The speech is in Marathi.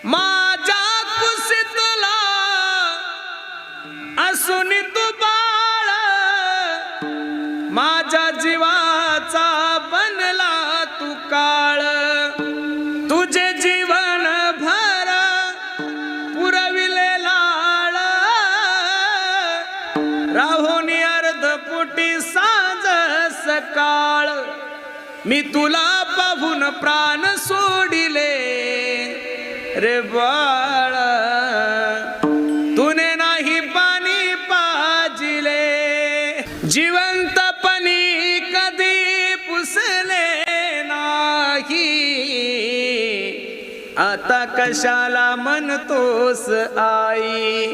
माझ्या कुशीतला असून तू बाळ, माझ्या जीवाचा बनला तू काळ। तुझे जीवन भर पुरविले लाळ, राहुनी अर्धपुटी सांज सकाळ। मी तुला पाहून प्राण सोडिले रे बाळ, तुने नाही पाणी पाजिले। जिवंतपणी कधी पुसले नाही, आता कशाला म्हणतोस आई।